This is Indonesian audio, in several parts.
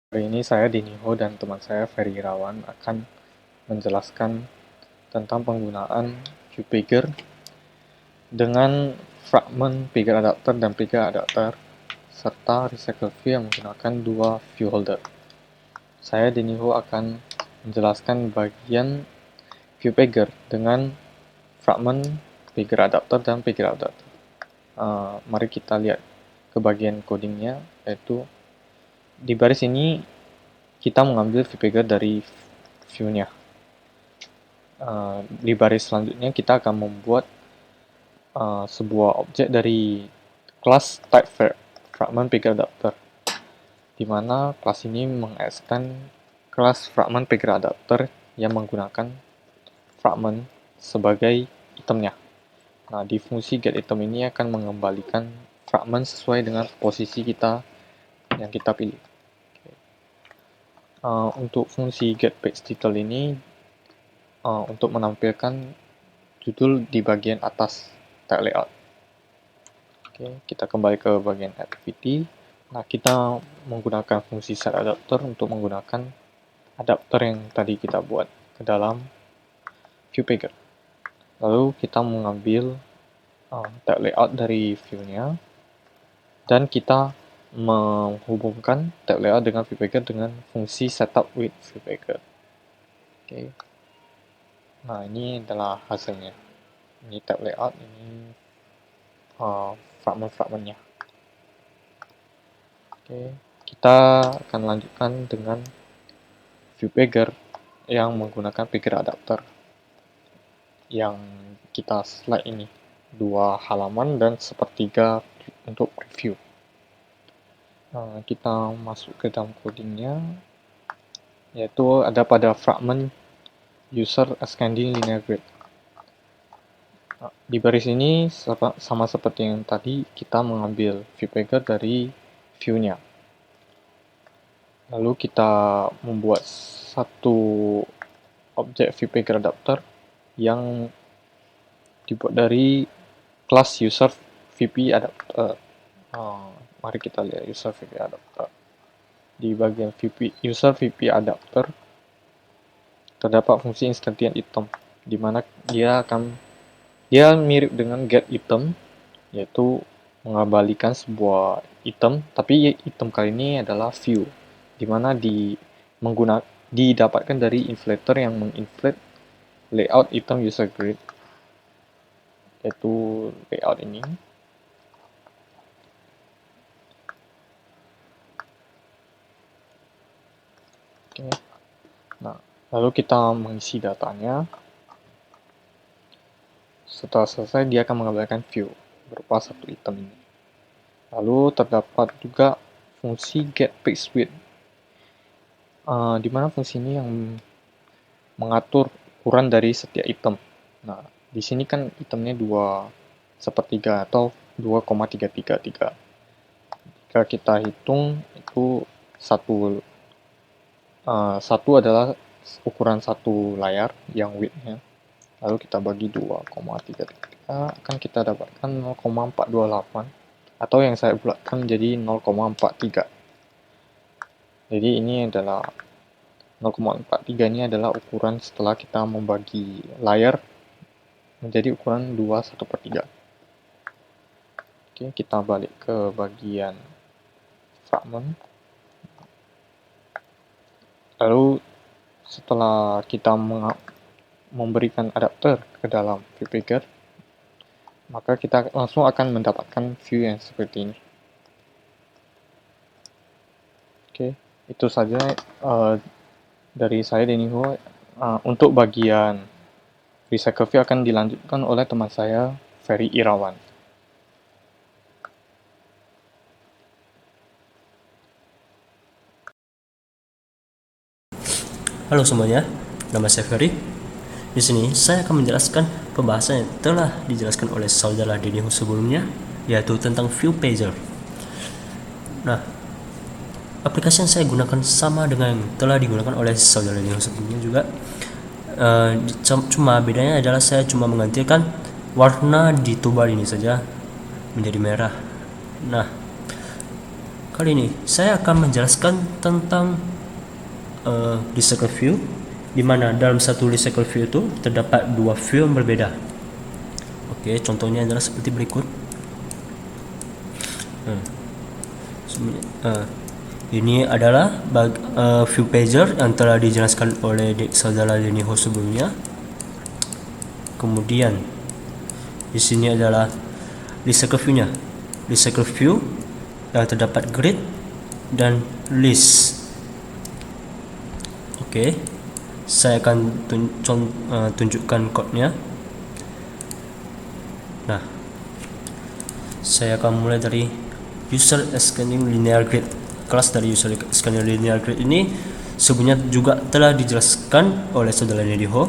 Hari ini saya Diniho dan teman saya Ferry Irawan akan menjelaskan tentang penggunaan ViewPager dengan fragmen pager adapter dan pager adapter serta recycle view yang menggunakan dua view holder. Saya Diniho akan menjelaskan bagian ViewPager dengan fragmen pager adapter dan pager adapter. Mari kita lihat ke bagian codingnya, yaitu di baris ini kita mengambil ViewPager dari view-nya. Di baris selanjutnya kita akan membuat sebuah objek dari kelas type fragment pager adapter, di mana kelas ini mengextend kelas fragment pager adapter yang menggunakan fragment sebagai itemnya. Nah, di fungsi getItem ini akan mengembalikan fragment sesuai dengan posisi kita yang kita pilih. Untuk fungsi getPageTitle ini untuk menampilkan judul di bagian atas tag layout. Oke, kita kembali ke bagian activity. Nah, kita menggunakan fungsi setAdapter untuk menggunakan adapter yang tadi kita buat ke dalam ViewPager. Lalu kita mengambil tag layout dari view-nya dan kita menghubungkan tag layout dengan ViewPager dengan fungsi setUpWithViewPager. Oke. Nah, ini adalah hasilnya. Ini tag layout, ini fragment-fragmentnya. Oke, kita akan lanjutkan dengan ViewPager yang menggunakan pager adapter yang kita slide ini, 2 halaman dan sepertiga untuk preview. Kita masuk ke dalam codingnya, yaitu ada pada fragment user ascending linear grid. Di baris ini sama seperti yang tadi, kita mengambil ViewPager dari view-nya. Lalu kita membuat satu objek ViewPager adapter yang dibuat dari kelas user VP adapter. Mari kita lihat user VP adapter. Di bagian user VP adapter terdapat fungsi instantiate item, di mana dia mirip dengan getItem, yaitu mengembalikan sebuah item, tapi item kali ini adalah view, di mana didapatkan dari inflator yang menginflate layout item user grid, yaitu layout ini. Oke. Nah, lalu kita mengisi datanya. Setelah selesai, dia akan mengembalikan view berupa satu item ini. Lalu terdapat juga fungsi getPageWidth, di mana fungsi ini yang mengatur ukuran dari setiap item. Nah, di sini kan itemnya 2/3 atau 2,333. Jika kita hitung, itu satu adalah ukuran satu layar yang width-nya. Lalu kita bagi 2,33, akan kita dapatkan 0,428, atau yang saya bulatkan menjadi 0,43. Jadi ini adalah 0,43 ini adalah ukuran setelah kita membagi layar menjadi ukuran 2/1/3. Oke, kita balik ke bagian fragment. Lalu setelah kita memberikan adapter ke dalam ViewPager, maka kita langsung akan mendapatkan view yang seperti ini. Oke, itu saja dari saya Diniho. Untuk bagian recycle view akan dilanjutkan oleh teman saya Ferry Irawan. Halo semuanya, nama saya Ferry. Di sini saya akan menjelaskan pembahasan yang telah dijelaskan oleh saudara Diniho sebelumnya, yaitu tentang ViewPager. Nah, aplikasi yang saya gunakan sama dengan yang telah digunakan oleh saudara Diniho sebelumnya juga. Cuma bedanya adalah saya cuma menggantikan warna di toolbar ini saja menjadi merah. Nah, Kali ini saya akan menjelaskan tentang recycle view, di mana dalam satu recycle view itu terdapat dua view yang berbeda. Oke, contohnya adalah seperti berikut. Ini adalah view pager yang telah dijelaskan oleh saudara Denny Ho sebelumnya. Kemudian di sini adalah recycle view-nya. Recycle view yang terdapat grid dan list. Oke, saya akan tunjukkan code-nya. Nah, saya akan mulai dari user scanning linear grid. Kelas dari user scanning linear grid ini sebelumnya juga telah dijelaskan oleh saudara Denny Ho.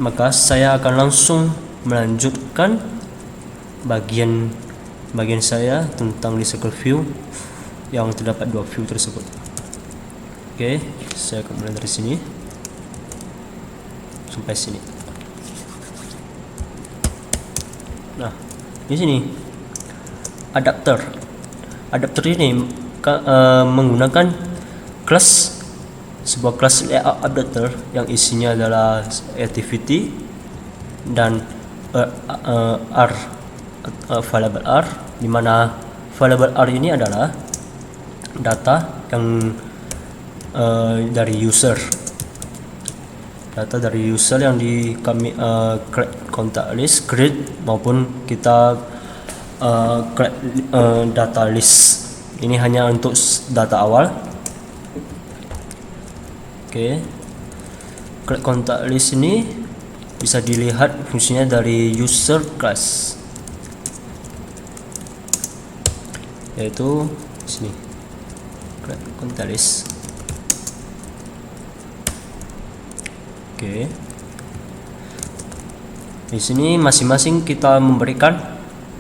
Maka saya akan langsung melanjutkan bagian saya tentang recycle view yang terdapat dua view tersebut. Oke, saya akan mulai dari sini sampai sini. Nah, di sini adapter ini menggunakan sebuah kelas layout adapter yang isinya adalah activity dan variable R, di mana variable R ini adalah data yang dari user yang kami create contact list, grid, maupun kita create data list. Ini hanya untuk data awal. Oke, create contact list ini bisa dilihat fungsinya dari user class, yaitu sini create contact list. Oke, di sini masing-masing kita memberikan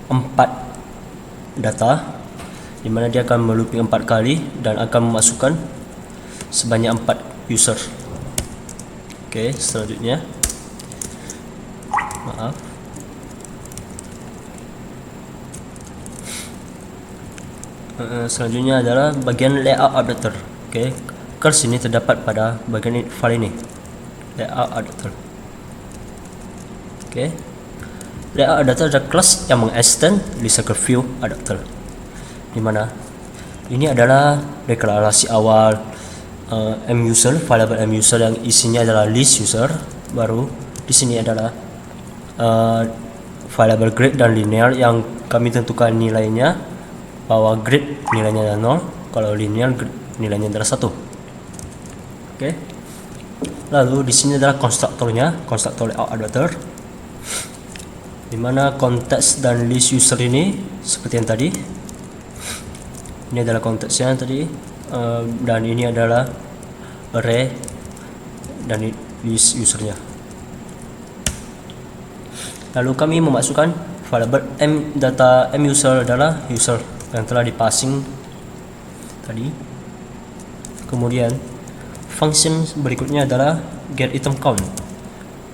4 data, di mana dia akan melooping 4 kali dan akan memasukkan sebanyak 4 user. Oke, selanjutnya selanjutnya adalah bagian layout adapter. Oke, kelas ini terdapat pada bagian file ini, layout adapter. Oke, layout adapter adalah kelas yang mengextend recycle view adapter, di mana ini adalah deklarasi awal muser, variable muser yang isinya adalah list user. Baru di sini adalah variable grid dan linear yang kami tentukan nilainya, bahwa grid nilainya adalah 0, kalau linear nilainya adalah 1. Oke. Lalu di sini adalah konstruktornya, konstruktor layout adapter, di mana konteks dan list user ini seperti yang tadi. Ini adalah konteksnya tadi, dan ini adalah array dan list usernya. Lalu kami memasukkan variable data user adalah user yang telah dipassing tadi. Kemudian function berikutnya adalah get item count.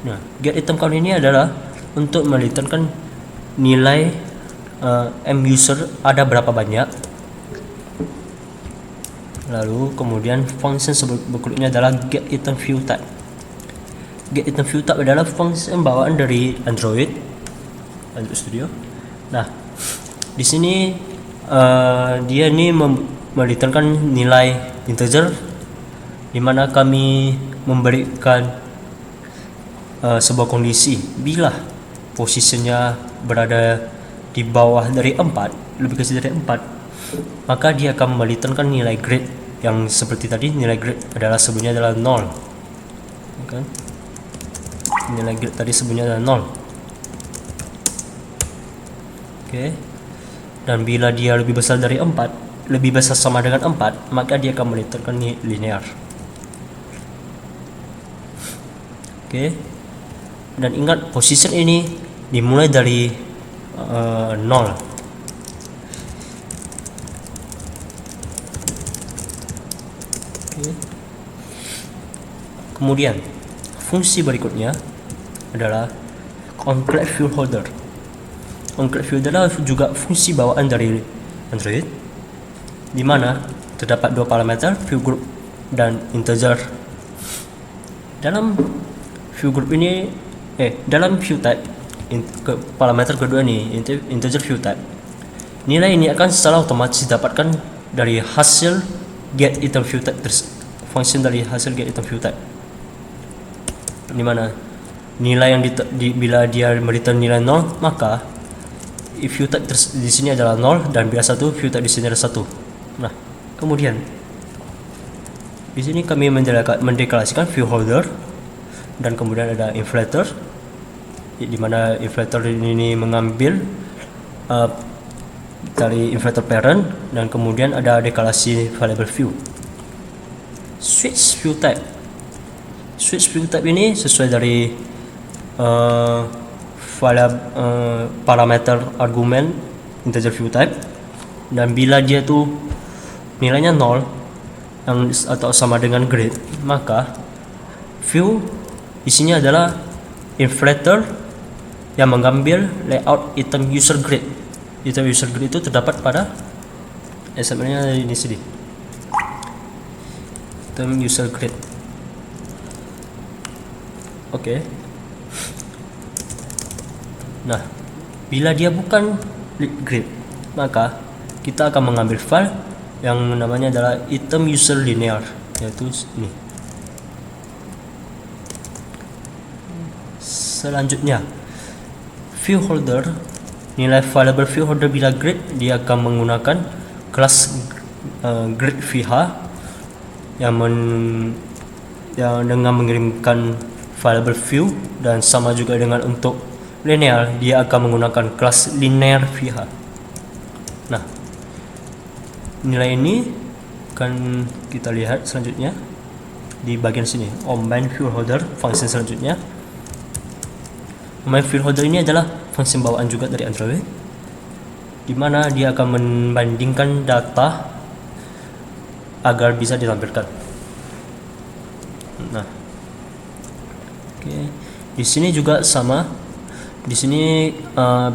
Nah, get item count ini adalah untuk melitangkan nilai user ada berapa banyak. Lalu kemudian function berikutnya adalah get item view type. Get item view type adalah function bawaan dari Android Studio. Nah, di sini dia ini melitangkan nilai integer, di mana kami memberikan sebuah kondisi bila posisinya berada di bawah dari 4, lebih kecil dari 4, maka dia akan melitangkan nilai grade yang seperti tadi. Nilai grade adalah sebelumnya adalah 0. Okay. Nilai grade tadi sebelumnya adalah 0. Oke. Dan bila dia lebih besar dari 4, lebih besar sama dengan 4, maka dia akan melitangkan linear. Oke. Dan ingat, position ini dimulai dari 0. Kemudian fungsi berikutnya adalah onCreate view holder. onCreate view adalah juga fungsi bawaan dari Android, di mana terdapat dua parameter, view group dan integer. Dalam view group ini, dalam view type, parameter kedua nih, integer view type, nilai ini akan secara otomatis didapatkan dari hasil get item view type, function dari hasil get item view type, di mana nilai yang bila dia return nilai 0, maka if view type di sini adalah 0 dan bila 1, view type di sini adalah 1. Nah, kemudian di sini kami mendeklarasikan view holder dan kemudian ada inflator, di mana inflator ini mengambil dari inflator parent dan kemudian ada deklarasi variable view. Switch view type ini sesuai dari parameter argumen integer view type, dan bila dia tuh nilainya 0 atau sama dengan grade, maka view isinya adalah inflator yang mengambil layout item user grid. Item user grid itu terdapat pada XML-nya ini sini, item user grid. Oke. Nah, bila dia bukan grid, maka kita akan mengambil file yang namanya adalah item user linear, yaitu ini. Selanjutnya, view holder, nilai variable view holder bila grid, dia akan menggunakan kelas grid vh yang dengan mengirimkan variable view, dan sama juga dengan untuk linear, dia akan menggunakan kelas linear vh. Nah, nilai ini akan kita lihat selanjutnya di bagian sini, main view holder, function selanjutnya. Main view holder ini adalah function bawaan juga dari Android, di mana dia akan membandingkan data agar bisa ditampilkan. Nah, oke, di sini juga sama. Di sini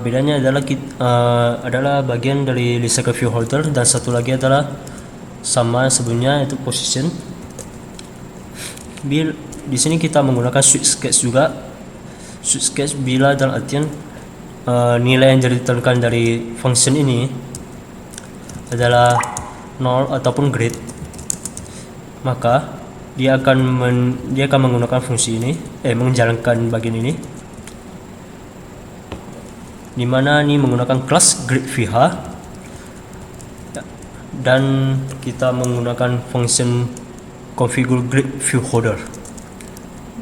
bedanya adalah bagian dari recycle view holder, dan satu lagi adalah sama sebelumnya, itu position. Di sini kita menggunakan switch case juga. Switch case bila dalam artian nilai yang direturnkan dari function ini adalah 0 ataupun grade, maka dia akan menggunakan fungsi ini, menjalankan bagian ini, di mana ini menggunakan kelas grid vh, dan kita menggunakan function configure grid view holder.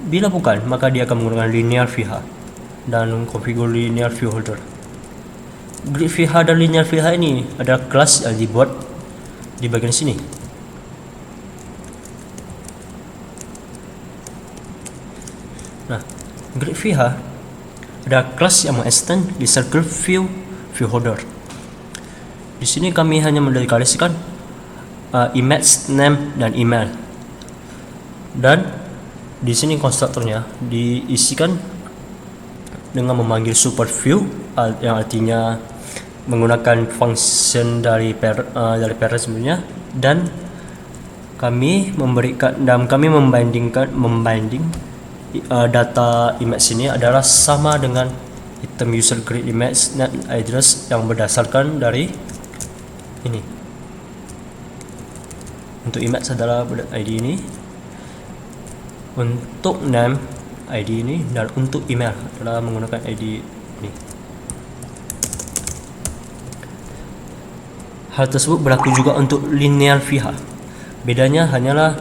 Bila bukan, maka dia akan menggunakan linear vh dan configure linear view holder. Grid vh dan linear vh ini adalah kelas yang dibuat di bagian sini. Nah, grid vh ada kelas yang mengextend di circle view holder. Di sini kami hanya mendeklarasikan image name dan email, dan di sini konstruktornya diisikan dengan memanggil super view, yang artinya menggunakan function dari parent sebelumnya, dan kami membanding data image ini adalah sama dengan item user grid image net address yang berdasarkan dari ini. Untuk image adalah ID ini, untuk name ID ini, dan untuk email adalah menggunakan ID ini. Hal tersebut berlaku juga untuk linear vh. Bedanya hanyalah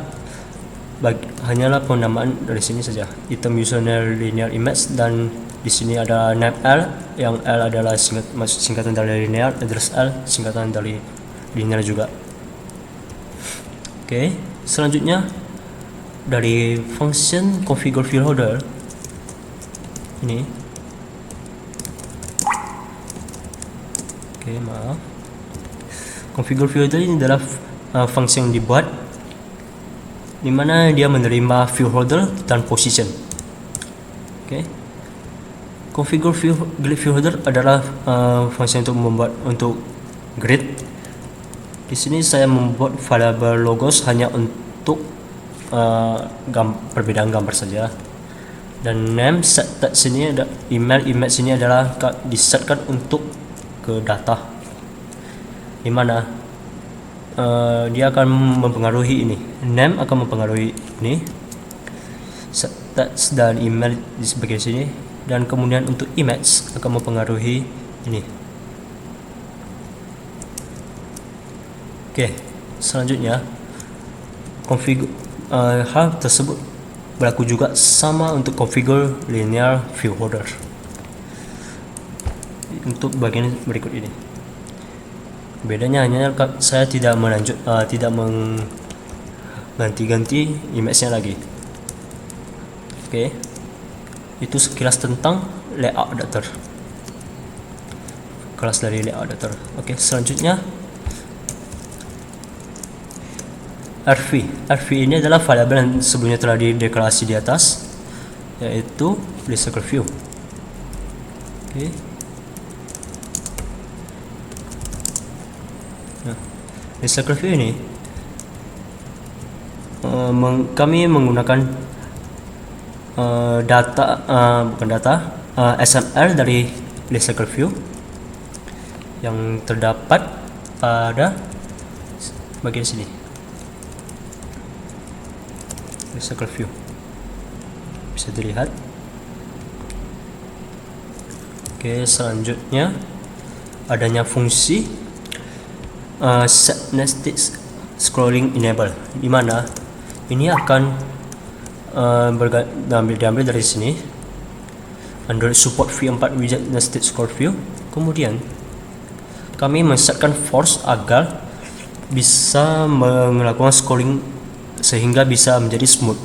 penamaan dari sini saja, item user linear image, dan di sini ada name L, yang L adalah singkatan dari linear, address L singkatan dari linear juga. Oke, selanjutnya dari function configure view holder ini. Configure view holder ini adalah fungsi yang dibuat di mana dia menerima view holder dan position. Configure grid view holder adalah fungsi untuk membuat untuk grid, Di sini saya membuat variabel logos hanya untuk perbedaan gambar saja. Dan name set sini ada email sini adalah disetkan untuk ke data, dimana dia akan mempengaruhi ini. Name akan mempengaruhi ini, set dan email di bagian sini, dan kemudian untuk image akan mempengaruhi ini. Oke, selanjutnya hal tersebut berlaku juga sama untuk configure linear view holder untuk bagian berikut ini. Bedanya hanya saya tidak mengganti-ganti image-nya lagi. Oke, itu sekilas tentang layout adapter, kelas dari layout adapter. Oke, selanjutnya RV ini adalah variabel yang sebelumnya telah dideklarasi di atas, yaitu recycle view. Oke. Nah, recycle view ini kami menggunakan XML dari recycle view yang terdapat pada bagian sini. Recycle view bisa dilihat. Oke, selanjutnya adanya fungsi set nested scrolling enable, di mana ini akan diambil dari sini. Android support v4 widget nested scroll view. Kemudian kami men-setkan force agar bisa melakukan scrolling sehingga bisa menjadi smooth.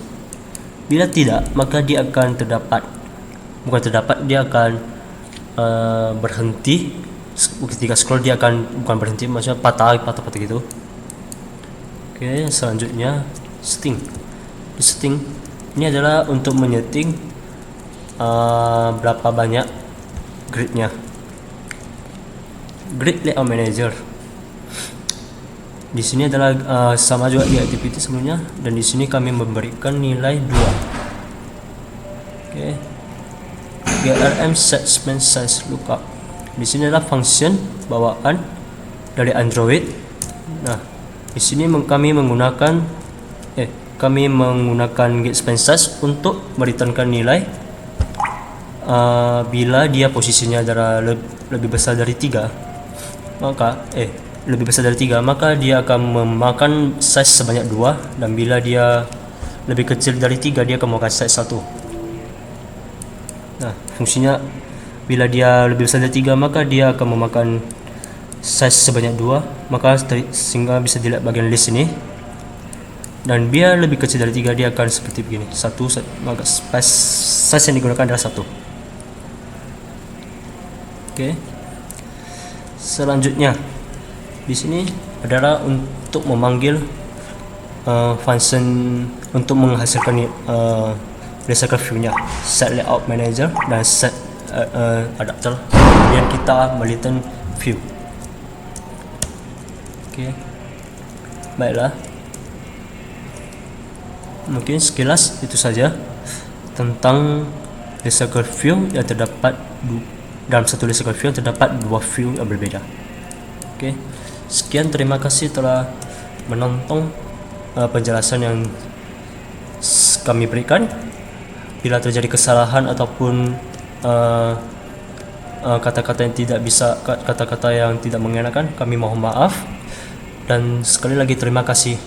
Bila tidak, maka dia akan dia akan berhenti. Ketika scroll dia akan bukan berhenti, maksudnya patah gitu. Oke, selanjutnya setting. Di setting ini adalah untuk menyeting berapa banyak gridnya. Grid layout manager. Di sini adalah sama juga di activity sebelumnya, dan di sini kami memberikan nilai 2. Oke. GRM set span size lookup. Di sini adalah function bawaan dari Android. Nah, di sini kami menggunakan get span size untuk mereturnkan nilai bila dia posisinya adalah lebih besar dari 3, maka dia akan memakan size sebanyak 2, dan bila dia lebih kecil dari 3 dia akan memakan size 1. Nah, fungsinya bila dia lebih besar dari 3 maka dia akan memakan size sebanyak 2, maka sehingga bisa dilihat bagian list ini. Dan bila lebih kecil dari 3 dia akan seperti begini, 1, maka size yang digunakan adalah 1. Oke. Selanjutnya di sini adalah untuk memanggil function untuk menghasilkan recycle view-nya, set layout manager dan set adapter yang kita return view. Oke. Baiklah. Mungkin sekilas itu saja tentang recycle view yang terdapat dalam satu recycle view terdapat 2 view yang berbeda. Oke. Sekian, terima kasih telah menonton penjelasan yang kami berikan. Bila terjadi kesalahan ataupun kata-kata yang tidak mengenakan, kami mohon maaf. Dan sekali lagi terima kasih.